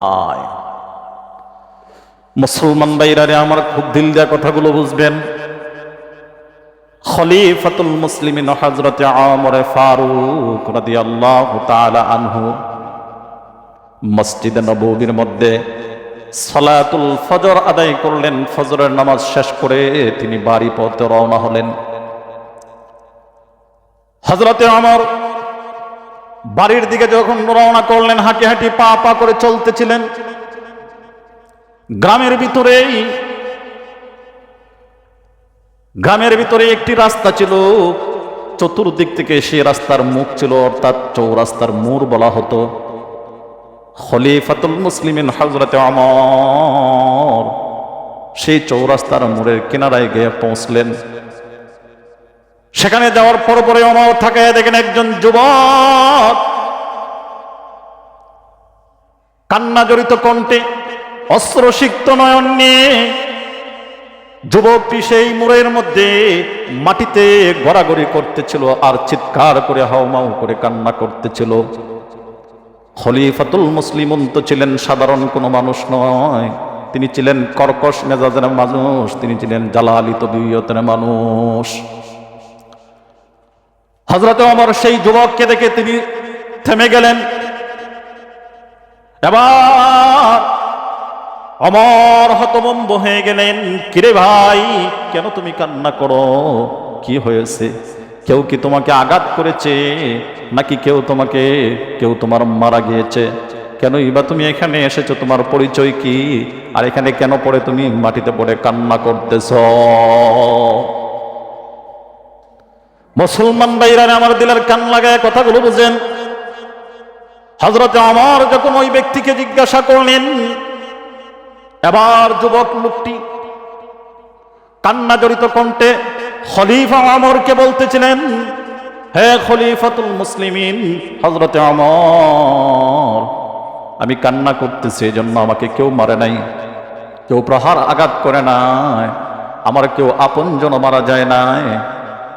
আয় মুসলমান ভাইরারে আমার খুব দিল দেয়া কথাগুলো বুঝবেন। খলিফাতুল মুসলিমিন হযরতে ওমর ফারুক রাদিয়াল্লাহু তাআলা আনহু মসজিদে নববীর মধ্যে সালাতুল ফজর আদায় করলেন। ফজরের নামাজ শেষ করে তিনি বাড়ি পথে রওনা হলেন। হযরতে ওমর বাড়ির দিকে যখন রওনা করলেন, হাঁটি হাঁটি পা পা করে চলতেছিলেন। গ্রামের ভিতরে একটি রাস্তা ছিল, চতুর্দিক থেকে সেই রাস্তার মুখ ছিল, অর্থাৎ চৌরাস্তার মোড় বলা হতো। খলিফাতুল মুসলিমিন হযরতে ওমর সেই চৌরাস্তার মোড়ের কিনারায় গিয়ে পৌঁছলেন। সেখানে যাওয়ার পরে ওমর তাকায় দেখেন একজন যুবক কান্না জড়িত কণ্ঠে, অশ্রুসিক্ত নয়ন নিয়ে যুবকটি সেই মোড়ের মধ্যে মাটিতে গড়াগড়ি করতেছিল আর চিৎকার করে হাউমাউ করে কান্না করতেছিল। খলিফাতুল মুসলিমুন তো ছিলেন সাধারণ কোনো মানুষ নয়, তিনি ছিলেন কর্কশ মেজাজের মানুষ, তিনি ছিলেন জালালি তবিয়তের মানুষ। হযরত ওমর সেই যুবককে দেখে তিনি থেমে গেলেন। এবার ওমর হতভম্ব হয়ে গেলেন। কিরে ভাই, কেন তুমি কান্না করো? কি হয়েছে? কেউ কি তোমাকে আঘাত করেছে, নাকি কেউ তোমার মারা গিয়েছে? কেনই বা তুমি এখানে এসেছো? তোমার পরিচয় কি? আর এখানে কেন পড়ে তুমি মাটিতে পড়ে কান্না করতেছ? মুসলমান ভাইরা আমার দিলের কান লাগায় কথাগুলো বুঝেন। হযরত ওমর যখন ওই ব্যক্তিকে জিজ্ঞাসা করলেন, এবার যুবক লোকটি কান্না জড়িত কণ্ঠে খলিফা ওমরকে বলতেছিলেন, হে খলিফাতুল মুসলিমিন হযরত ওমর, আমি কান্না করতেছি এজন্য আমাকে কেউ মারে নাই, কেউ প্রহার আঘাত করে নাই, আমার কেউ আপনজন মারা যায় নাই,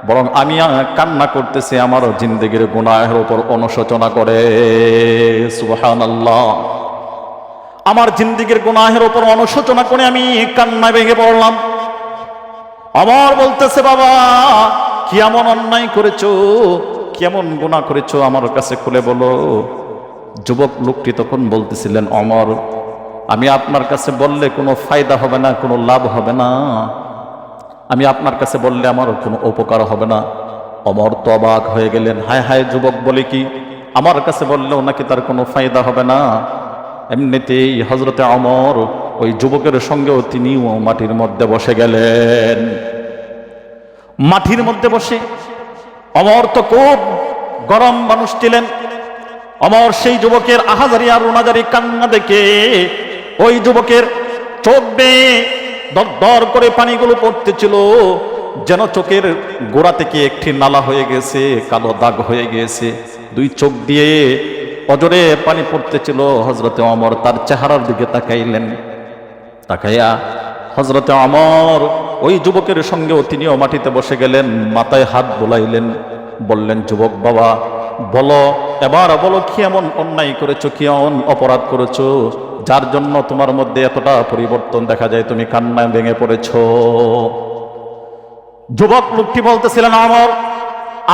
বরং আমি কান্না করতেছি আমার জিন্দেগির গুনাহের উপর অনুশোচনা করে। সুবহানাল্লাহ। আমার জিন্দেগির গুনাহের উপর অনুশোচনা করে আমি কান্না ভেঙে পড়লাম। ওমর বলতেছে, বাবা কি এমন অন্যায় করেছো, কি এমন গুনাহ করেছো, আমার কাছে খুলে বলো। যুবক লোকটি তখন বলতেছিলেন, ওমর আমি আপনার কাছে বললে কোনো ফায়দা হবে না, কোনো লাভ হবে না, আমি আপনার কাছে বললে আমার কোনো উপকার হবে না। ওমর তো অবাক হয়ে গেলেন, হায় হায়, যুবক বলে কি? আমার কাছে বললেও নাকি তার কোনো ফায়দা হবে না? এমনিতেই হযরতে ওমর ওই যুবকের সঙ্গেও তিনিও মাটির মধ্যে বসে গেলেন। মাটির মধ্যে বসে ওমর তো খুব গরম মানুষ ছিলেন। ওমর সেই যুবকের আহাজারি আর উনাজারি কান্না দেখে ওই যুবকের চোখ বেয়ে দরদর করে পানিগুলো পড়তেছিল, যেন চোখের গোড়া থেকে একটি নালা হয়ে গেছে, কালো দাগ হয়ে গিয়েছে। দুই চোখ দিয়ে অজরে পানি পড়তেছিল। হযরতে ওমর তার চেহারার দিকে তাকাইলেন। তাকাইয়া হযরতে ওমর ওই যুবকের সঙ্গেও তিনিও মাটিতে বসে গেলেন, মাথায় হাত বোলাইলেন, বললেন, যুবক বাবা বলো, এবার বলো কি এমন অন্যায় করেছো, কি এমন অপরাধ করেছো যার জন্য তোমার মধ্যে এতটা পরিবর্তন দেখা যায়, তুমি কান্নায় ভেঙে পড়েছো? যুবক লোকটি বলতেছিলেন, ওমর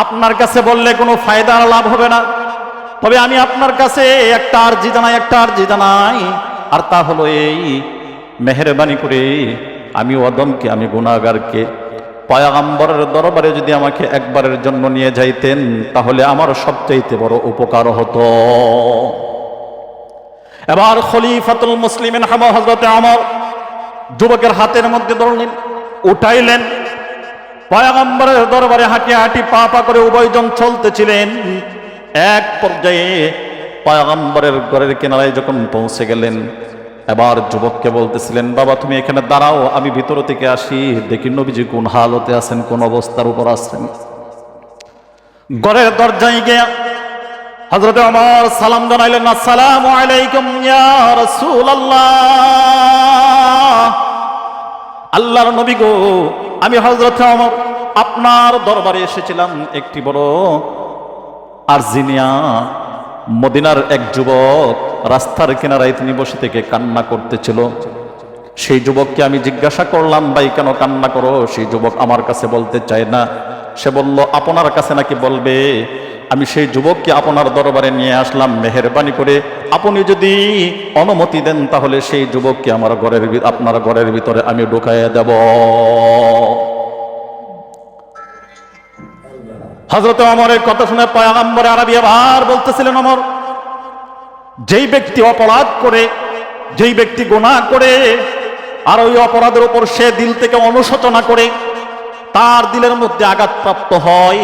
আপনার কাছে বললে কোনো ফায়দা লাভ হবে না, তবে আমি আপনার কাছে একটা আরজি জানাই, আর তা হলো এই, মেহেরবানি করে আমি অদমকে, আমি গুনাহগারকে পয়গম্বরের দরবারে যদি আমাকে একবারের জন্য নিয়ে যাইতেন তাহলে আমার সবচাইতে বড় উপকার হতো। এবার খলিফাতুল মুসলিমিন হযরতে ওমর যুবকের হাতের মধ্যে ধরলেন, উঠাইলেন, পয়গম্বরের দরবারে হাঁটি হাঁটি পা পা করে উভয়জন চলতেছিলেন। এক পর্যায়ে পয়গম্বরের ঘরের কিনারায় যখন পৌঁছে গেলেন, এবার যুবককে বলতেছিলেন, বাবা তুমি এখানে দাঁড়াও, আমি ভিতর থেকে আসি, দেখি নবীজি কোন হালতে আছেন, কোন অবস্থার উপর আছেন। ঘরের দরজায় গিয়া হযরতে ওমর সালাম জানাইলেন, আসসালামু আলাইকুম ইয়া রাসূলুল্লাহ। আল্লাহর নবী গো, আমি হযরতে ওমর আপনার দরবারে এসেছিলাম একটি বড় আরজি নিয়া। মদিনার এক যুবক রাস্তার কিনারায় তিনি বসে থেকে কান্না করতেছিল। সেই যুবককে আমি জিজ্ঞাসা করলাম, ভাই কেন কান্না করো? সেই যুবক আমার কাছে বলতে চায় না। সে বলল, আপনার কাছে নাকি বলবে। আমি সেই যুবককে আপনার দরবারে নিয়ে আসলাম, মেহেরবানি করে আপনি যদি অনুমতি দেন তাহলে সেই যুবককে আপনার ঘরের ভিতরে আমি ঢুকাইয়া দেব। হযরত ওমরের কথা শুনে পয়গম্বর আরবি আবার বলতেছিলেন, ওমর, যেই ব্যক্তি অপরাধ করে, যেই ব্যক্তি গুনাহ করে আর ওই অপরাধের উপর সে দিল থেকে অনুশোচনা করে, তার দিলের মধ্যে আঘাতপ্রাপ্ত হয়,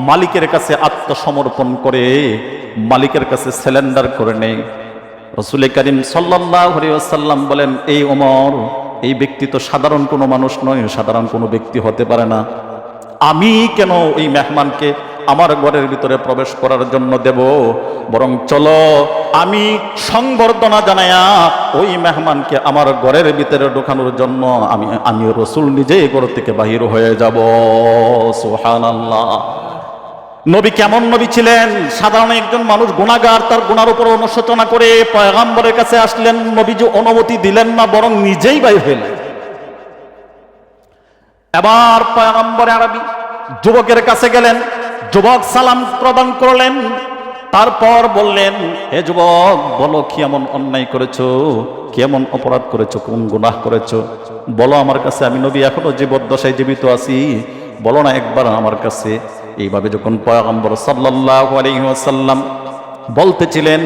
মালিকের কাছে আত্মসমর্পণ করে, মালিকের কাছে সারেন্ডার করে নেয়। রাসূল করিম সাল্লাল্লাহু আলাইহি ওয়াসাল্লাম বলেন, এই ওমর, এই ব্যক্তি তো সাধারণ কোনো মানুষ নয়, সাধারণ কোনো ব্যক্তি হতে পারে না। আমি কেন ওই মেহমানকে আমার ঘরের ভিতরে প্রবেশ করার জন্য দেব? বরং চলো আমি সংবর্ধনা জানায়া ওই মেহমানকে আমার ঘরের ভিতরে ঢোকানোর জন্য আমি রাসূল নিজেই ঘর থেকে বাহির হয়ে যাব। সুবহানাল্লাহ। নবী কেমন নবী ছিলেন? সাধারণ একজন মানুষ গুনাহগার, তার গুনার উপর অনুশোচনা করে পয়গম্বরের কাছে আসলেন, নবীজি অনুমতি দিলেন না, বরং নিজেই বাইর হলেন। এবার পয়গম্বর আরবি যুবকের কাছে গেলেন, যুবক সালাম প্রদান করলেন, তারপর বললেন, হে যুবক, বলো কি এমন অন্যায় করেছো, কি এমন অপরাধ করেছো, কোন গুনাহ করেছো? বলো আমার কাছে, আমি নবী এখনো জীবদ্দশায় জীবিত আছি, বলো না একবার আমার কাছে। এইভাবে যখন পয়গম্বর সাল্লাল্লাহু আলাইহি ওয়াসাল্লাম বলতেছিলেন,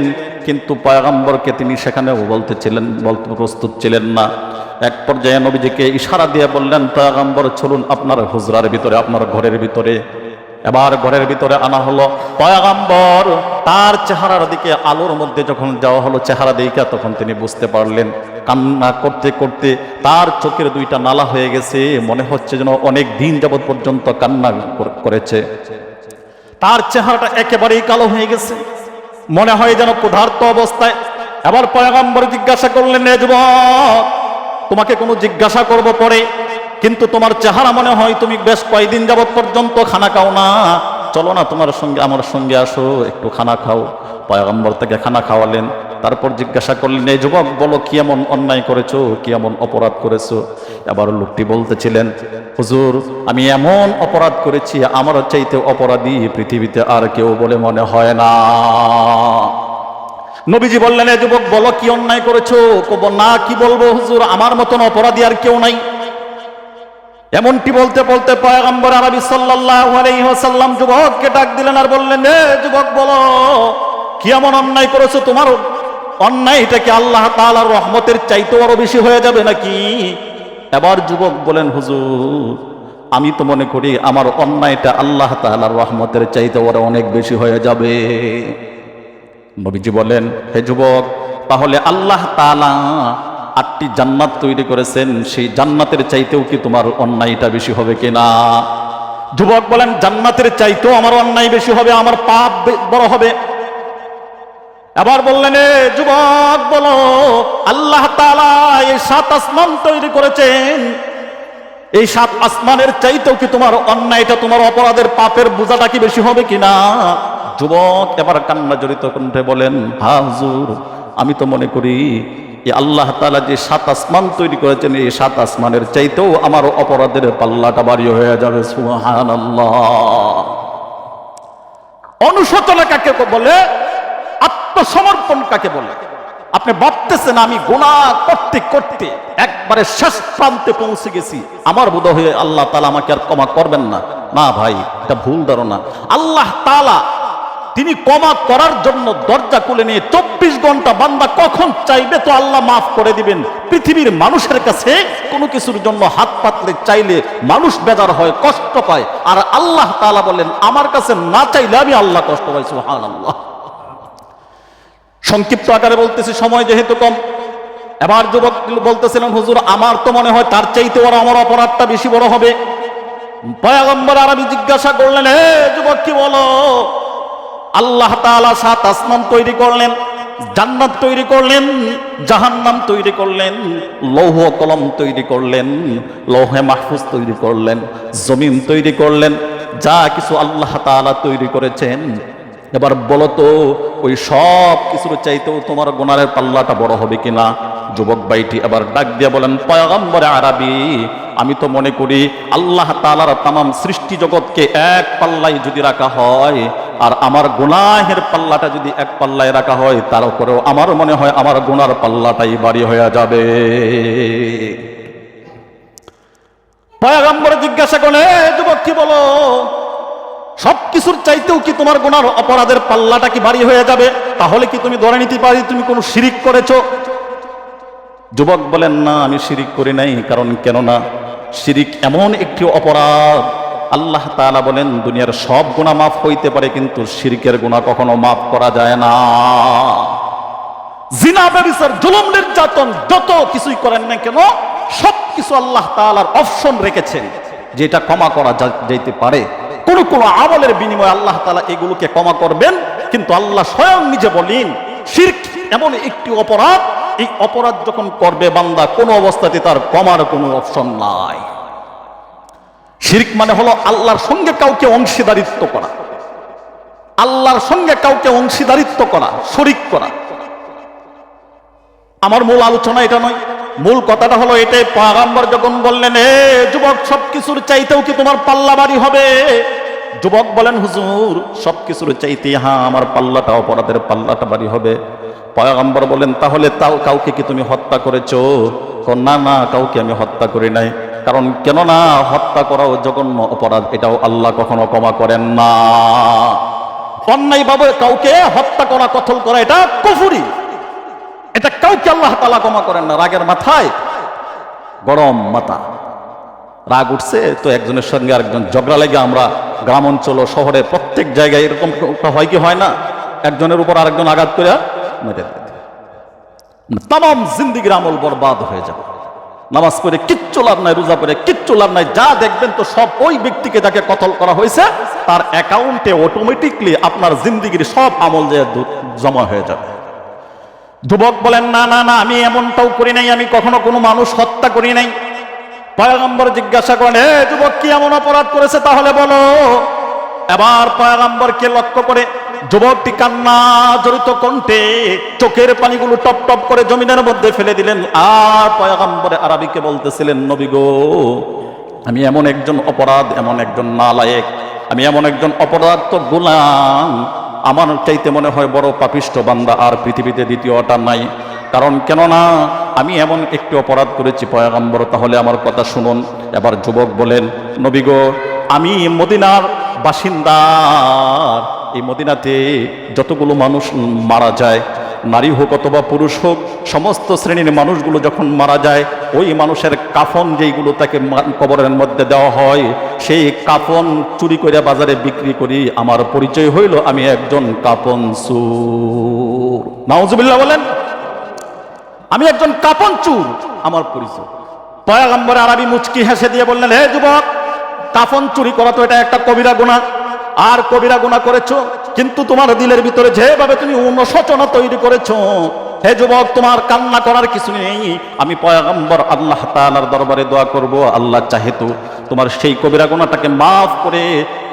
কিন্তু পয়গম্বরকে তিনি সেখানেও বলতে প্রস্তুত ছিলেন না। এক পর্যায়ে নবীজিকে ইশারা দিয়ে বললেন, পয়গম্বর চলুন আপনার হুজরার ভিতরে, আপনার ঘরের ভিতরে। এবার ঘরের ভিতরে আনা হলো। পয়গম্বর তার চেহারার দিকে আলোর মধ্যে যখন যাওয়া হলো, চেহারা দেখা তখন তিনি বুঝতে পারলেন, কান্না করতে করতে তার চোখের দুইটা নালা হয়ে গেছে, মনে হচ্ছে যেন অনেক দিন যাবৎ পর্যন্ত কান্না করেছে। তার চেহারাটা একেবারেই কালো হয়ে গেছে, মনে হয় যেন ক্ষুধার্ত অবস্থায়। এবার পয়গম্বর জিজ্ঞাসা করলেন, এ যুবক, তোমাকে কোনো জিজ্ঞাসা করব পরে, কিন্তু তোমার চেহারা মনে হয় তুমি বেশ কয়েকদিন যাবৎ পর্যন্ত খানা খাও না, চলো না আমার সঙ্গে আসো, একটু খানা খাও। পয়গম্বর তাকে খানা খাওয়ালেন। তারপর জিজ্ঞাসা করলেন, এই যুবক, বলো কি এমন অন্যায় করেছো, কি এমন অপরাধ করেছো? এবার লোকটি বলতেছিলেন, হুজুর, আমি এমন অপরাধ করেছি, আমার চাইতে অপরাধী পৃথিবীতে আর কেউ বলে মনে হয় না। নবীজি বললেন, এ যুবক, বলো কি অন্যায় করেছো? না, কি বলবো হুজুর, আমার মতন অপরাধী আর কেউ নাই। এমনটি বলতে বলতে পয়গম্বর আরবি সাল্লাল্লাহু আলাইহি ওয়াসাল্লাম যুবককে ডাক দিলেন আর বললেন, এ যুবক, বলো কি এমন অন্যায় করেছো? তোমার অন্যায়টা কি আল্লাহ তাআলার রহমতের চাইতেও আরো বেশি হয়ে যাবে নাকি? এবার যুবক বলেন, হুজুর, আমি তো মনে করি আমার অন্যায়টা আল্লাহ তাআলার রহমতের চাইতেও আরো অনেক বেশি হয়ে যাবে। নবীজি বলেন, হে যুবক, তাহলে আল্লাহ তাআলা 8টি জান্নাত তৈরি করেছেন, সেই জান্নাতের চাইতেও কি তোমার অন্যায়টা বেশি হবে কিনা? যুবক বলেন, জান্নাতের চাইতেও আমার অন্যায় বেশি হবে, আমার পাপ বড় হবে। এবার বললেন, এ যুবক, বলো আল্লাহ তাআলা এই 7 আসমান তৈরি করেছেন, এই 7 আসমানের চাইতেও কি তোমার অন্যায়টা, তোমার অপরাধের পাপের বোঝাটা কি বেশি হবে কিনা? যুবক এবার কান্না জড়িত কণ্ঠে বলেন, হ্যাঁ হুজুর, আমি তো মনে করি এই আল্লাহ তাআলা যে 7 আসমান তৈরি করেছেন, এই 7 আসমানের চাইতেও আমার অপরাধের পাল্লাটা ভারী হয়ে যাবে। সুবহানাল্লাহ। অনুশোচনা কাকে বলে? আত্মসমর্পণ কাকে বলে? আপনি ভাবতেছেন আমি গুনাহ করতে করতে একবারে শেষ প্রান্তে পৌঁছে গেছি, আমার বোধ হয় আল্লাহ তাআলা আমাকে আর ক্ষমা করবেন না। না ভাই, এটা ভুল ধারণা। আল্লাহ তাআলা তিনি ক্ষমা করার জন্য দরজা খুলে নিয়ে 24 ঘন্টা, বান্দা কখন চাইবে তো আল্লাহ মাফ করে দিবেন। পৃথিবীর মানুষের কাছে কোনো কিছুর জন্য হাত পাতলে চাইলে মানুষ বেজার হয়, কষ্ট পায়, আর আল্লাহ তাআলা বলেন, আমার কাছে না চাইলে আমি আল্লাহ কষ্ট পাই। সুবহানাল্লাহ। সংক্ষিপ্ত আকারে বলতেছি, সময় যেহেতু কম। এবার যুবক বলতেছিলেন, হুজুর, আমার তো মনে হয় তার চাইতে ওরা আমার অপরাধটা বেশি বড় হবে। পয়গম্বর আরবি জিজ্ঞাসা করলেন, হে যুবক, কি বলো? আল্লাহ তাআলা 7 আসমান তৈরি করলেন, জান্নাত তৈরি করলেন, জাহান্নাম তৈরি করলেন, লৌহ কলম তৈরি করলেন, লৌহে মাহফুজ তৈরি করলেন, জমিন তৈরি করলেন। যা কিছু আল্লাহ তাআলা তৈরি করেছেন, এবার বলো তো ওই সব কিছুর চাইতেও তোমার গুনাহের পাল্লাটা বড় হবে কিনা? যুবক ভাইটি এবার ডাক দিয়ে বলেন, পয়গম্বরে আরবি, আমি তো মনে করি আল্লাহ তাআলার তামাম সৃষ্টি জগৎকে এক পাল্লায় যদি রাখা হয় আর আমার গুনাহের পাল্লাটা যদি এক পাল্লায় রাখা হয়, তারপরেও আমার মনে হয় আমার গুনার পাল্লাটাই ভারী হয়ে যাবে। পয়গম্বর জিজ্ঞাসা করে, যুবক কি বলো, সবকিছুর চাইতেও কি তোমার গুনার অপরাধের পাল্লাটা কি ভারী হয়ে যাবে? তাহলে কি তুমি ধরে নিতে পারি তুমি কোনো শিরিক করেছো? যুবক বলেন, না, আমি শিরিক করি নাই। কারণ কেননা শিরিক এমন একটি অপরাধ, আল্লাহ তাআলা বলেন দুনিয়ার সব গুনাহ মাফ হইতে পারে, কিন্তু শিরকের গুনাহ কখনো মাফ করা যায় না। জিনা, ব্যভিচার, জুলুম, নির্যাতন যত কিছুই করেন না কেন, সবকিছু আল্লাহ তাআলার অপশন রেখেছেন যেটা ক্ষমা করা যাইতে পারে। কোন কোন আমলের বিনিময়ে আল্লাহ তাআলা এগুলোকে ক্ষমা করবেন, কিন্তু আল্লাহ স্বয়ং নিজে বলেন শিরক এমন একটি অপরাধ, এই অপরাধ যখন করবে বান্দা, কোনো অবস্থাতে তার ক্ষমার কোনো অপশন নাই। শিরক মানে হলো আল্লাহর সঙ্গে কাউকে অংশীদারিত্ব করা, আল্লাহর সঙ্গে কাউকে অংশীদারিত্ব করা, শরীক করা। আমার মূল আলোচনা এটা নয়, মূল কথাটা হলো এটাই। পয়গম্বর যখন বললেন, হে যুবক, সবকিছুর চাইতেও কি তোমার পাল্লা ভারী হবে? যুবক বলেন, হুজুর, সবকিছুর চাইতে হ্যাঁ, আমার পাল্লাটা, অপরাধের পাল্লাটা ভারী হবে। পয়গম্বর বলেন, তাহলে তাও কাউকে কি তুমি হত্যা করেছো? না, না, কাউকে আমি হত্যা করি নাই। কারণ কেননা হত্যা করাও জঘন্য অপরাধ, এটাও আল্লাহ কখনো ক্ষমা করেন না। অন্যায়ভাবে কাউকে হত্যা করা, কতল করা, এটা কুফরি, এটা কাউকে আল্লাহ তাআলা ক্ষমা করেন না। রাগের মাথায়, গরম মাথা, রাগ উঠছে তো একজনের সঙ্গে আরেকজন ঝগড়া লেগে, আমরা গ্রাম অঞ্চল, শহরে প্রত্যেক জায়গায় এরকম হয় কি হয় না, একজনের উপর আরেকজন আঘাত করে মেরে দেয়, তামাম জিন্দিগির আমল বরবাদ হয়ে যাবে। নামাজ পড়ে কিচ্ছু লাভ নাই, রোজা পড়ে কিচ্ছু লাভ নাই, যা দেখবেন তো সব ওই ব্যক্তিকে যাকে কতল করা হয়েছে তার অ্যাকাউন্টে অটোমেটিকলি আপনার জিন্দিগির সব আমল যে জমা হয়ে যাবে। যুবক বলেন, না, না, না, আমি এমনটাও করি নাই, আমি কখনো কোনো মানুষ হত্যা করি নাই। পয়গম্বর জিজ্ঞাসা করেন, হে যুবক, কি এমন অপরাধ করেছে তাহলে বলো? এবার পয়গম্বরকে লক্ষ্য করে যুবকটি কান্না জড়িত কণ্ঠে চোখের পানিগুলো টপ টপ করে জমিনের মধ্যে ফেলে দিলেন। আর পয়গম্বরে আরবিকে বলতেছিলেন, নবী গো, আমি এমন একজন অপরাধ, এমন একজন নালায়েক, আমি এমন একজন অপরাধ গোলাম, আমার চাইতে মনে হয় বড় পাপিষ্ঠ বান্দা আর পৃথিবীতে দ্বিতীয়টা নাই। কারণ কেননা আমি এমন একটি অপরাধ করেছি পয়গম্বর, তাহলে আমার কথা শুনুন। এবার যুবক বলেন, নবী গো, আমি মদিনার বাসিন্দা, এই মদিনাতে যতগুলো মানুষ মারা যায়, নারী হোক অথবা পুরুষ হোক, সমস্ত শ্রেণীর মানুষগুলো যখন মারা যায়, ওই মানুষের কাফন যেইগুলো তাকে কবরের মধ্যে দেওয়া হয়, সেই কাফন চুরি করে বাজারে বিক্রি করি। আমার পরিচয় হইল আমি একজন কাফন চোর। নাউজুবিল্লাহ বলেন, আমি একজন কাফন চোর, আমার পরিচয়। পয়গম্বর আরবি মুচকি হেসে দিয়ে বললেন, হে যুবক, কাফন চুরি করা তো এটা একটা কবিরা গুনাহ, আর কবিরা গুনাহ করেছো, কিন্তু তোমার দিলের ভিতরে যেভাবে তুমি অনুশোচনা তৈরি করেছো, হে যুবক, তোমার কান্না করার কিছু নেই। আমি পয়গম্বর আল্লাহ তাআলার দরবারে দোয়া করব, আল্লাহ চাহেতো তোমার সেই কবিরা গুনাহটাকে মাফ করে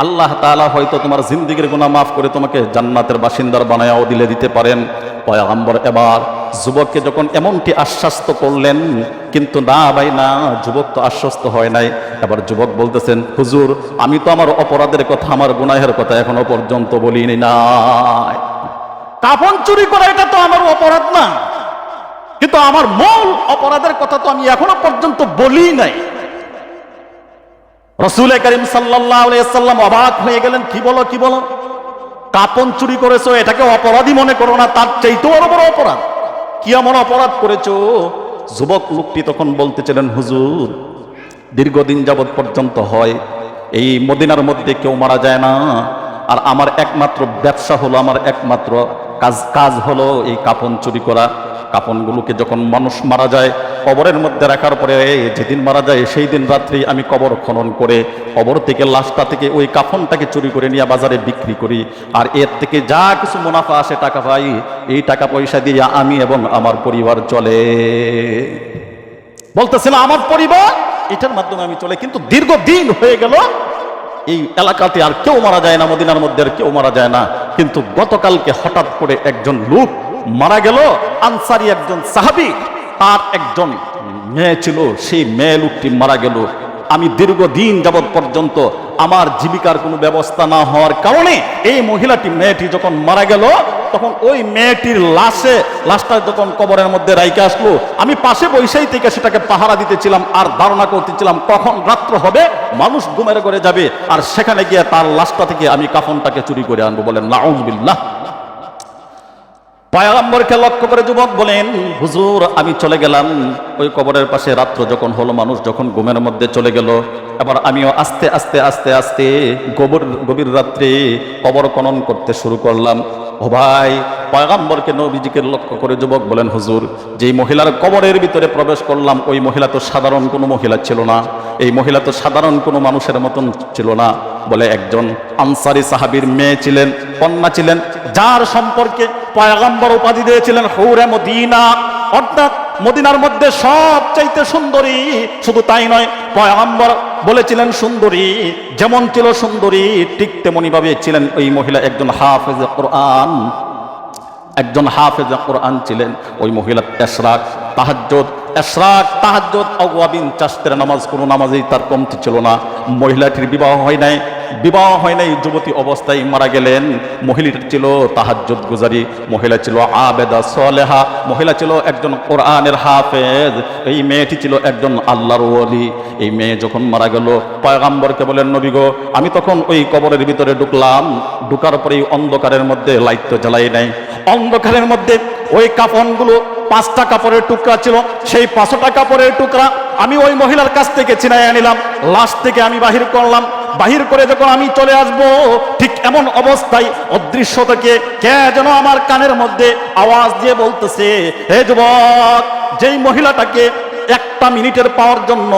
আল্লাহ তাআলা হয়তো তোমার জিন্দেগির গুনাহ মাফ করে তোমাকে জান্নাতের বাসিন্দার বানায়াও দিতে পারেন। পয়গম্বর এবার যুবককে যখন এমনটি আশ্বস্ত করলেন, কিন্তু না ভাই না, যুবক তো আশ্বস্ত হয় নাই। এবার যুবক বলতেছেন, হুজুর, আমি তো আমার অপরাধের কথা, আমার গুনাহের কথা এখনো পর্যন্ত বলিনি নাই। কাফন চুরি করা এটা তো আমার অপরাধ না, কিন্তু আমার মূল অপরাধের কথা তো আমি এখনো পর্যন্ত বলি নাই। রাসূল করিম সাল্লাল্লাহু আলাইহি ওয়াসাল্লাম অবাক হয়ে গেলেন, কি বলো, কি বলো, কাফন চুরি করেছো, এটাকে অপরাধী মনে করো না, তার চাইতেও আরো বড় অপরাধ, কি এমন অপরাধ করেছো? যুবক লোকটি তখন বলতেছিলেন, হুজুর, দীর্ঘদিন যাবৎ পর্যন্ত হয় এই মদিনার মধ্যে কেউ মারা যায় না, আর আমার একমাত্র ব্যবসা হলো, আমার একমাত্র কাজ হলো এই কাফন চুরি করা। কাফনগুলোকে যখন মানুষ মারা যায় কবরের মধ্যে রাখার পরে, যেদিন মারা যায় সেই দিন রাত্রি আমি কবর খনন করে কবর থেকে লাশটা থেকে ওই কাফনটাকে চুরি করে নিয়ে বাজারে বিক্রি করি, আর এর থেকে যা কিছু মুনাফা আসে, টাকা পাই, এই টাকা পয়সা দিয়ে আমি এবং আমার পরিবার চলে। বলতেছিল আমার পরিবার এটার মাধ্যমে আমি চলে, কিন্তু দীর্ঘদিন হয়ে গেল এই এলাকাতে আর কেউ মারা যায় না, মদিনার মধ্যে আর কেউ মারা যায় না, কিন্তু গতকালকে হঠাৎ করে একজন লোক মারা গেল, আনসারী একজন সাহাবী, তার একজন মেয়ে ছিল, সেই মেয়ে লোকটি মারা গেল। আমি দীর্ঘদিন যাবৎ পর্যন্ত আমার জীবিকার কোনো ব্যবস্থা না হওয়ার কারণে এই মেয়েটি যখন মারা গেল, তখন ওই মেয়েটির লাশটা যখন কবরের মধ্যে রাইখে আসলো, আমি পাশে বৈশাই থেকে সেটাকে পাহারা দিতেছিলাম আর ধারণা করতেছিলাম কখন রাত্র হবে, মানুষ ঘুমের ঘরে যাবে, আর সেখানে গিয়ে তার লাশটা থেকে আমি কাফনটাকে চুরি করে আনবো। বলেন নাউযুবিল্লাহ। পয়গম্বরকে লক্ষ্য করে যুবক বলেন, হুজুর আমি চলে গেলাম ওই কবরের পাশে। রাত্র যখন হলো, মানুষ যখন ঘুমের মধ্যে চলে গেল, এবার আমিও আস্তে আস্তে আস্তে আস্তে গভীর রাত্রে কবর খনন করতে শুরু করলাম। ও ভাই, পয়গম্বরকে নবীজিকে লক্ষ্য করে যুবক বলেন, হুজুর যেই মহিলার কবরের ভিতরে প্রবেশ করলাম, ওই মহিলা তো সাধারণ কোনো মহিলা ছিল না, এই মহিলা তো সাধারণ কোনো মানুষের মতন ছিল না। বলে একজন আনসারী সাহাবীর মেয়ে ছিলেন, কন্যা ছিলেন, যার সম্পর্কে পয়গম্বর উপাধি দিয়েছিলেন হুরে মদিনা, অর্থাৎ মদিনার মধ্যে সবচাইতে সুন্দরী। শুধু তাই নয়, পয়গম্বর বলেছিলেন সুন্দরী যেমন ছিল সুন্দরী ঠিক তেমনি ভাবে ছিলেন ওই মহিলা একজন হাফেজে কোরআন, ছিলেন ওই মহিলা। তাহাজ্জুদ আওয়াবিন চাষতের নামাজ, কোনো নামাজেই তার কমতি ছিল না। মহিলাটির বিবাহ হয় নাই, যুবতী অবস্থায় মারা গেলেন। মহিলাটি ছিল তাহাজ্জুদ গুজারি, মহিলা ছিল আবেদা সালেহা, মহিলা ছিল একজন কোরআনের হাফেজ, এই মেয়েটি ছিল একজন আল্লাহর ওলি। এই মেয়ে যখন মারা গেল, পয়গম্বরকে বলেন, নবী গো, আমি তখন ওই কবরের ভিতরে ঢুকলাম। ঢুকার পরে অন্ধকারের মধ্যে, লাইট তো জ্বালাই নাই, অন্ধকারের মধ্যে ওই কাফনগুলো 5টা কাপড়ের টুকরা ছিল, সেই 5টা কাপড়ের টুকরা আমি ওই মহিলার কাছ থেকে ছিনাই আনিলাম, লাশ থেকে আমি বাহির করলাম। বাহির করে যখন আমি চলে আসব, ঠিক এমন অবস্থায় অদৃশ্য থেকে কে যেন আমার কানের মধ্যে আওয়াজ দিয়ে বলতেছে, হে যুবক, যেই মহিলাটাকে 1টা মিনিটের পাওয়ার জন্য,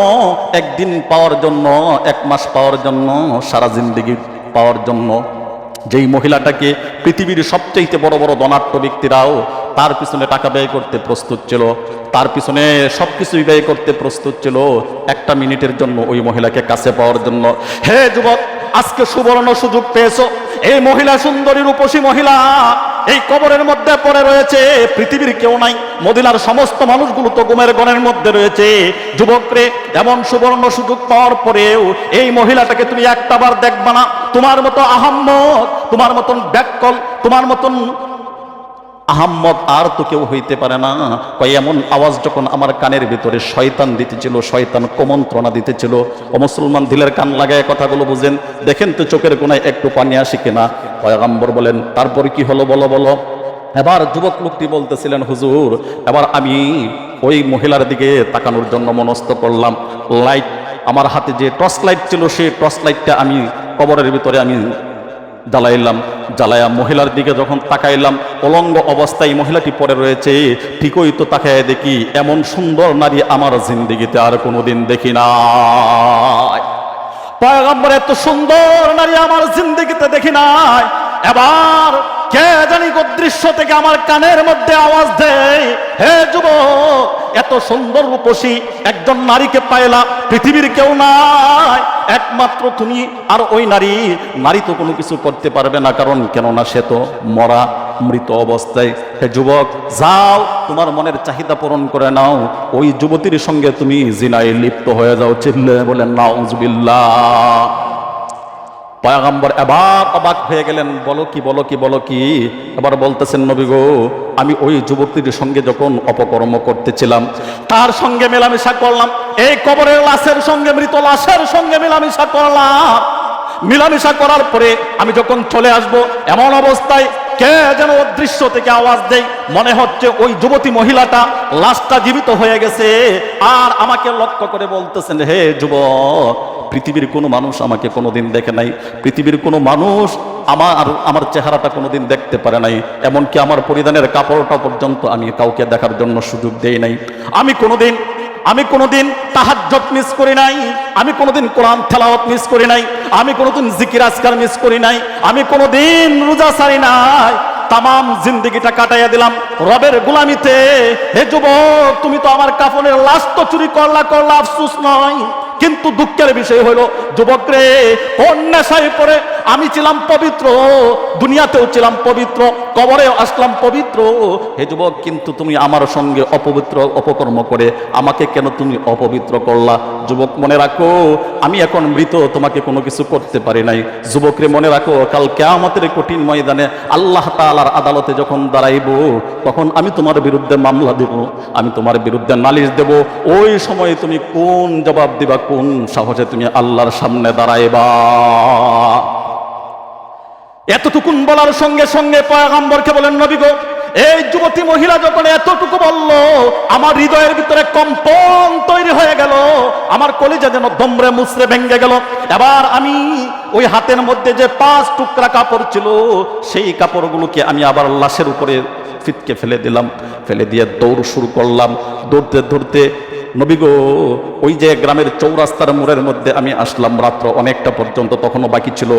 1 দিন পাওয়ার জন্য, 1 মাস পাওয়ার জন্য, সারা জিন্দেগি পাওয়ার জন্য, যেই মহিলাটাকে পৃথিবীর সবচেয়ে বড় বড় ধনাঢ্য ব্যক্তিরাও তার পিছনে টাকা ব্যয় করতে প্রস্তুত ছিল, তার পিছনে সবকিছুই ব্যয় করতে প্রস্তুত ছিল, 1টা মিনিটের জন্য ওই মহিলাকে কাছে পাওয়ার জন্য। হে যুবক, আজকে সুবর্ণ সুযোগ পেয়েছো। এই মহিলা সুন্দরী রূপসী মহিলা এই কবরের মধ্যে পড়ে রয়েছে, পৃথিবীর কেউ নাই, মদিনার সমস্ত মানুষগুলো তো ঘুমের গণের মধ্যে রয়েছে। যুবকরে, এমন সুবর্ণ সুযোগ পাওয়ার পরেও এই মহিলাটাকে তুমি একটাবার দেখবা না। তোমার মতো আহাম্মক, তোমার মতন ব্যাককল, তোমার মতন আহাম্মদ আর তো কেউ হইতে পারে না। কয় এমন আওয়াজ যখন আমার কানের ভিতরে শয়তান দিতেছিল, শয়তান কুমন্ত্রণা দিতেছিল। ও মুসলমান, দিলের কান লাগায় কথাগুলো বুঝেন, দেখেন তো চোখের কোনায় একটু পানি আসে কিনা। পয়গম্বর বলেন, তারপর কি হলো বলো। এবার যুবক লোকটি বলতেছিলেন, হুজুর, এবার আমি ওই মহিলার দিকে তাকানোর জন্য মনস্থ করলাম। লাইট, আমার হাতে যে টর্চ লাইট ছিল, সেই টর্চ লাইটটা আমি কবরের ভিতরে আমি জ্বালায়া মহিলার দিকে যখন তাকাইলাম, অলঙ্গ অবস্থায় মহিলাটি পড়ে রয়েছে। ঠিকই তো তাকায় দেখি, এমন সুন্দর নারী আমার জিন্দেগিতে আর কোনোদিন দেখি নাই। পয়গম্বর, এত সুন্দর নারী আমার জিন্দেগিতে দেখি নাই। এবার কে জানি অদৃশ্য থেকে আমার কানের মধ্যে আওয়াজ দেয়, হে যুবক, এত সুন্দর রূপসী একজন নারীকে পাইলা, পৃথিবীর কেউ নাই, একমাত্র তুমি। আর ওই নারী তো কোনো কিছু করতে পারবে না, কারণ কেননা সে তো মরা, মৃত অবস্থায়। হে যুবক, যাও, তোমার মনের চাহিদা পূরণ করে নাও, ওই যুবতীর সঙ্গে তুমি জিনায় লিপ্ত হয়ে যাও। চিল্লে বলেন নাউজুবিল্লাহ। পয়গম্বর এবার অবাক হয়ে গেলেন, বলো কি। এবার বলতেছেন, নবী গো, আমি ওই যুবতীর সঙ্গে যখন অপকর্ম করতেছিলাম, তার সঙ্গে মেলামেশা করলাম, এই কবরের লাশের সঙ্গে, মৃত লাশের সঙ্গে মেলামেশা করলাম। মেলামেশা করার পরে আমি যখন চলে আসব, এমন অবস্থায় কে যেন অদৃশ্য থেকে আওয়াজ দেয়, মনে হচ্ছে ওই যুবতী মহিলাটা, লাশটা জীবিত হয়ে গেছে। আর আমাকে লক্ষ্য করে বলতেছেন, হে যুবক, পৃথিবীর কোনো মানুষ আমাকে কোনোদিন দেখে নাই, পৃথিবীর কোনো মানুষ আমার চেহারাটা কোনোদিন দেখতে পারে নাই, এমনকি আমার পরিধানের কাপড়টা পর্যন্ত আমি কাউকে দেখার জন্য সুযোগ দেই নাই। আমি কোনোদিন তাহাজ্জুদ মিস করি নাই, আমি কোনোদিন কোরআন তেলাওয়াত মিস করি নাই, আমি কোনোদিন জিকির আজকার মিস করি নাই, আমি কোনোদিন রোজা ছাড়ি নাই। তামাম জিন্দেগিটা কাটাইয়া দিলাম রবের গোলামিতে। হে যুবক, তুমি তো আমার কাফনের লাশ তো চুরি করলা, আফসোস নয়, কিন্তু দুঃখের বিষয় হলো যুবক রে, কোন নেশায় পড়ে আমি ছিলাম পবিত্র, দুনিয়াতেও ছিলাম পবিত্র, কবরেও আসলাম পবিত্র। হে যুবক, কিন্তু তুমি আমার সঙ্গে অপবিত্র অপকর্ম করে আমাকে কেন তুমি অপবিত্র করলা? যুবক মনে রাখো, আমি এখন মৃত, তোমাকে কোনো কিছু করতে পারি নাই। যুবক রে মনে রাখো, কাল কিয়ামতের কঠিন ময়দানে আল্লাহ তাআলার আদালতে যখন দাঁড়াইব, তখন আমি তোমার বিরুদ্ধে মামলা দেব, আমি তোমার বিরুদ্ধে নালিশ দেব। ওই সময় তুমি কোন জবাব দিবা? কোন সাহসে তুমি আল্লাহর সামনে দাঁড়াইবা? এতটুকুন বলার সঙ্গে সঙ্গে পয়গম্বরকে বলেন, নবী গো, এই যুবতী মহিলা যখন এতটুকু বলল, আমার হৃদয়ের ভিতরে কম্পন তৈরি হয়ে গেল, আমার কলিজা যেন দমরে মুচড়ে ভেঙে গেল। এবার আমি ওই হাতের মধ্যে যে 5 টুকরা কাপড় ছিল, সেই কাপড়গুলোকে আমি আবার লাশের উপরে ফিটকে ফেলে দিলাম। ফেলে দিয়ে দৌড় শুরু করলাম। দৌড়তে দৌড়তে নবী গো, ওই যে গ্রামের চৌরাস্তার মোড়ের মধ্যে আমি আসলাম, রাত্র অনেকটা পর্যন্ত তখনও বাকি ছিল।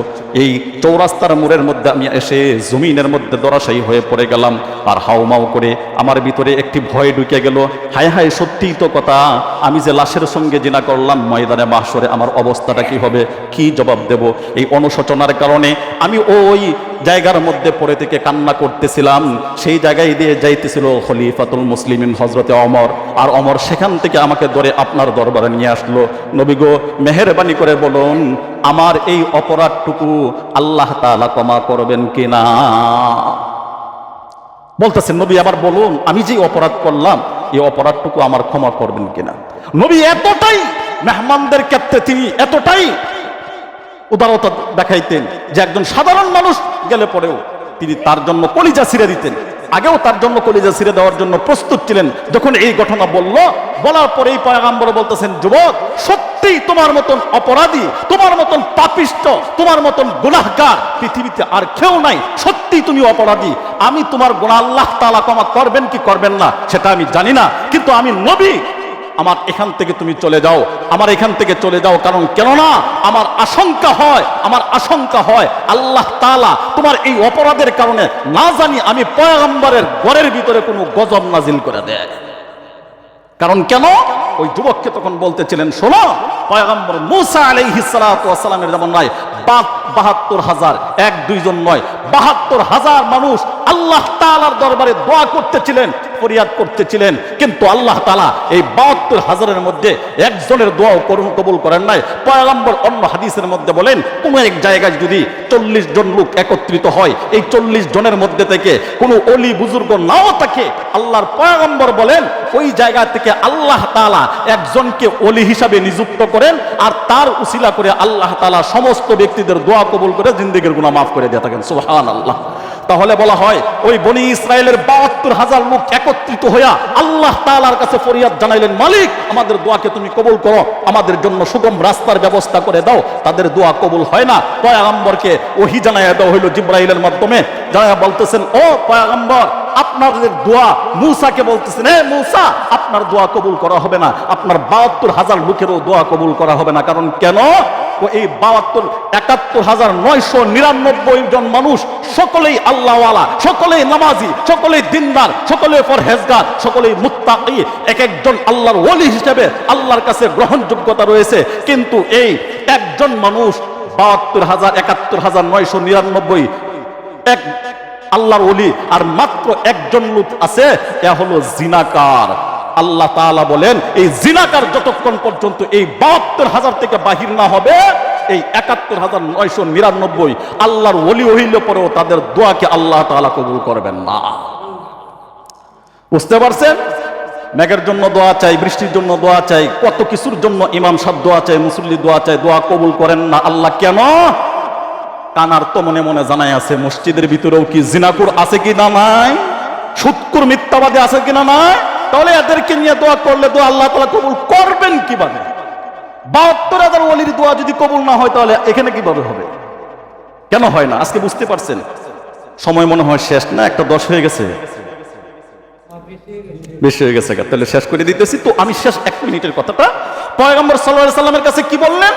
এই চৌরাস্তার মোড়ের মধ্যে আমি এসে জমিনের মধ্যে দরাশায়ী হয়ে পড়ে গেলাম। আর হাউমাউ করে আমার ভিতরে একটি ভয় ঢুকে গেল। হায় হায়, সত্যিই তো কথা, আমি যে লাশের সঙ্গে জিনা করলাম, ময়দানে মাহশরে আমার অবস্থাটা কি হবে? কি জবাব দেব? এই অনুশোচনার কারণে আমি ওই জায়গার মধ্যে পড়ে থেকে কান্না করতেছিলাম। সেই জায়গায় দিয়ে যাইতেছিল খলিফাতুল মুসলিমিন হযরতে ওমর, আর ওমর সেখান থেকে আমাকে ধরে আপনার দরবারে নিয়ে আসলো। নবী গো, মেহেরবানি করে বলুন, আমার এই অপরাধটুকু আল্লাহ তাআলা ক্ষমা করবেন কিনা? বলতেছেন, নবী আবার বলুন, আমি যে অপরাধ করলাম, এই অপরাধটুকু আমার ক্ষমা করবেন কিনা? নবী এতটাই মেহমানদের ক্ষেত্রে তিনি এতটাই উদারতা দেখাইতেন যে একজন সাধারণ মানুষ গেলে পরেও তিনি তার জন্য কলিজা ছিঁড়ে দিতেন। আগেও তার জন্য কলিজা ছিঁড়ে দেওয়ার জন্য প্রস্তুত ছিলেন। যখন এই ঘটনা বলার পরে এই পয়গম্বর বলতেছেন, যুবক, সত্যিই তোমার মতন অপরাধী, তোমার মতন পাপিষ্ট, তোমার মতন গুনাহগার পৃথিবীতে আর কেউ নাই। সত্যি তুমি অপরাধী। আমি তোমার গুনাহ আল্লাহ তাআলা ক্ষমা করবেন কি করবেন না সেটা আমি জানি না, কিন্তু আমি নবী, আমার এখান থেকে তুমি চলে যাও, আমার এখান থেকে চলে যাও। কারণ কেননা আমার আশঙ্কা হয় আল্লাহ তাআলা তোমার এই অপরাধের কারণে না জানি আমি পয়গম্বরের ঘরের ভিতরে কোনো গজব নাজিল করে দেয়। কারণ কেন? ওই যুবককে তখন বলতেছিলেন, শোনো, পয়গম্বর মূসা আলাইহিস সালাতু ওয়াস সালামের যেমন নয় ৭২,০০০, ১-২ জন নয়, ৭২,০০০ মানুষ আল্লাহ তাআলার দরবারে দোয়া করতেছিলেন, ফরিয়াদ করতেছিলেন, কিন্তু আল্লাহ তাআলা এই ৭২,০০০-এর মধ্যে একজনের দোয়াও কবুল করেন নাই। পয়গম্বর অন্য হাদিসের মধ্যে বলেন, কোন এক জায়গায় যদি ৪০ জন লোক একত্রিত হয়, এই ৪০ জনের মধ্যে থেকে কোনো অলি বুজুর্গ নাও থাকে, আল্লাহর পয়গম্বর বলেন ওই জায়গা থেকে আল্লাহ তাআলা একজনকে অলি হিসাবে নিযুক্ত করেন, আর তার উসিলা করে আল্লাহ তাআলা সমস্ত ব্যক্তিদের দোয়া কবুল করে জিন্দেগীর গুনাহ মাফ করে দিয়ে থাকেন। সুবহানাল্লাহ। তাহলে বলা হয়, ওই বনি ইসরায়েলের ৭২,০০০ লোক একত্রিত হইয়া আল্লাহ তাআলার কাছে ফরিয়াদ জানাইলেন, মালিক, আমাদের দোয়াকে তুমি কবুল করো, আমাদের জন্য সুগম রাস্তার ব্যবস্থা করে দাও। তাদের দোয়া কবুল হয় না। পয়গম্বরকে ওহী জানাইয়া দেওয়া হইল জিবরাইলের মাধ্যমে। যারা বলতেছেন, ও পয়গম্বর, আপনাদের দোয়া, মূসাকে বলতেছেন, হে মূসা, আপনার দোয়া কবুল করা হবে না, আপনার ৭২,০০০ লোকেরও দোয়া কবুল করা হবে না। কারণ কেন? এই ৭১,৯৯৯ জন মানুষ সকলেই আল্লাহওয়ালা, সকলেই নামাজি, সকলেই দিনদার, সকলেই পরহেজগার, সকলেই মুত্তাকি, এক একজন আল্লাহর ওলি হিসেবে আল্লাহর কাছে গ্রহণযোগ্যতা রয়েছে। কিন্তু এই একজন মানুষ ৭২,০৭১,৯৯৯ এক আল্লাহর ওলি, আর মাত্র একজন লোক আছে, এ হলো জিনাকার। আল্লাহ তাআলা বলেন, এই জিনাকার যতক্ষণ পর্যন্ত এই ৭২,০০০ থেকে বাহির না হবে, এই ৭১,৯৯৯ আল্লাহর ওলি হইলে পরেও তাদের দোয়াকে আল্লাহ তাআলা কবুল করবেন না। বুঝতে পারছেন? মেঘের জন্য দোয়া চাই, বৃষ্টির জন্য দোয়া চাই, কত কিছুর জন্য ইমাম সাহেব দোয়া চাই, মুসল্লি দোয়া চাই, দোয়া কবুল করেন না আল্লাহ কেন? কানার তো মনে মনে জানাই আছে, মসজিদের ভিতরেও কি জিনাকুর আছে কি না নাই, সুদকুর মিথ্যাবাদী আছে কিনা নাই, তাহলে এদেরকে নিয়ে দোয়া করলে তো আল্লাহ তাআলা কবুল করবেন কিভাবে? ৭২,০০০ ওলির দোয়া যদি কবুল না হয়, তাহলে এখানে কিভাবে হবে? কেন হয় না আজকে বুঝতে পারছেন? সময় মনে হয় শেষ না, একটা ১০ হয়ে গেছে, বেশি হয়ে গেছে, তাহলে শেষ করে দিতেছি। তো আমি শেষ ১ মিনিটের কথাটা, পয়গম্বর সাল্লাল্লাহু আলাইহি সাল্লামের কাছে কি বললেন?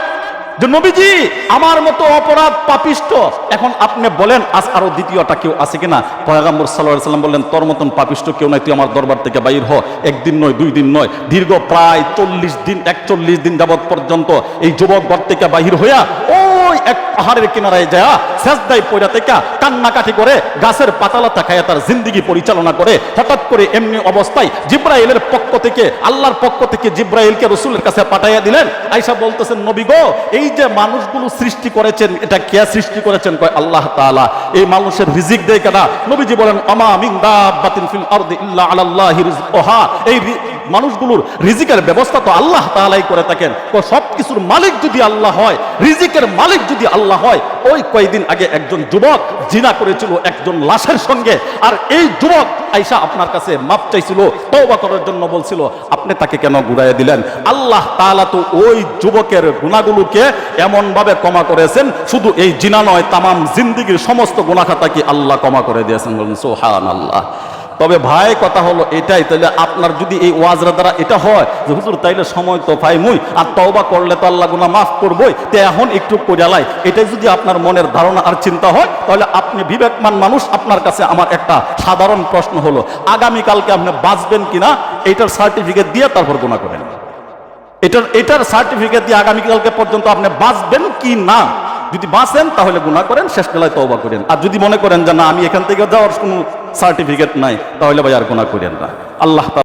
যে নবীজি আমার মতো অপরাধ পাপিষ্ট। এখন আপনি বলেন আজ আরো দ্বিতীয়টা কেউ আছে কিনা? পয়গম্বর সাল্লাল্লাহু আলাইহি ওয়াসাল্লাম বললেন তোর মতন পাপিষ্ট কেউ নাই, তুই আমার দরবার থেকে বাইর হ। একদিন নয়, 2 দিন নয়, দীর্ঘ প্রায় 41 দিন যাবত পর্যন্ত এই যুবক ঘর থেকে বাহির হইয়া ওই এক পাহাড়ের কিনারায় যায় সেজদায় পড়া থেকে কান্নাকাটি করে গাছের পাতালতা খায়া তার জিন্দেগি পরিচালনা করে। হঠাৎ করে এমনি অবস্থায় জিব্রাইলের পক্ষ থেকে, আল্লাহর পক্ষ থেকে জিব্রাইলকে রাসূলের কাছে পাঠাইয়া দিলেন। আয়েশা বলতেছেন নবী গো, এই যে মানুষগুলো সৃষ্টি করেছেন এটা কে সৃষ্টি করেছেন? কয় আল্লাহ তাআলা। এই মানুষের রিজিক দেয় কেনা? নবীজি বলেন আমা মিন দাব্বাতিন ফিল আরদি ইল্লা আলাল্লাহি রিজকুহা। এই মানুষগুলোর রিজিকের ব্যবস্থা তো আল্লাহ তাআলাই করে থাকেন। সব কিছুর মালিক যদি আল্লাহ হয়, রিজিকের মালিক যদি আল্লাহ হয়, ওই কয়েকদিন আগে একজন যুবক জিনা করেছিল একজন লাশের সঙ্গে, আর এই যুবক আয়েশা আপনার কাছে মাপ চাইছিল, তওবা করার জন্য বলছিল, আপনি তাকে কেন ঘুরাইয়া দিলেন? আল্লাহ তাআলা তো ওই যুবকের গুনাহগুলোকে এমন ভাবে ক্ষমা করেছেন, শুধু এই জিনা নয়, তামাম জিন্দেগীর সমস্ত গুনাহ খাতা কি আল্লাহ ক্ষমা করে দিয়েছেন। বলেন সুবহানাল্লাহ। তবে ভাই কথা হলো এটাই, তাইলে আপনার যদি এই ওয়াজরা দ্বারা এটা হয় যে হুজুর তাইলে সময় তো পাইমুই, আর তওবা করলে তো আল্লাহ গুনাহ মাফ করবই, তো এখন একটু কইরালাই, এটাই যদি আপনার মনের ধারণা আর চিন্তা হয়, তাহলে আপনি বিবেকমান মানুষ। আপনার কাছে আমার একটা সাধারণ প্রশ্ন হলো, আগামীকালকে আপনি বাঁচবেন কিনা এটার সার্টিফিকেট দিয়ে তারপর গুনাহ করেন। এটার সার্টিফিকেট দিয়ে আগামীকালকে পর্যন্ত আপনি বাঁচবেন কি না, যদি বাঁচেন তাহলে গুনাহ করেন, শেষ বেলায় তওবা করেন। আর যদি মনে করেন যে না আমি এখান থেকে যাওয়ার কোনো সার্টিফিকেট নাই, তাহলে ভাই আর গুনাহ করেন না। আল্লাহ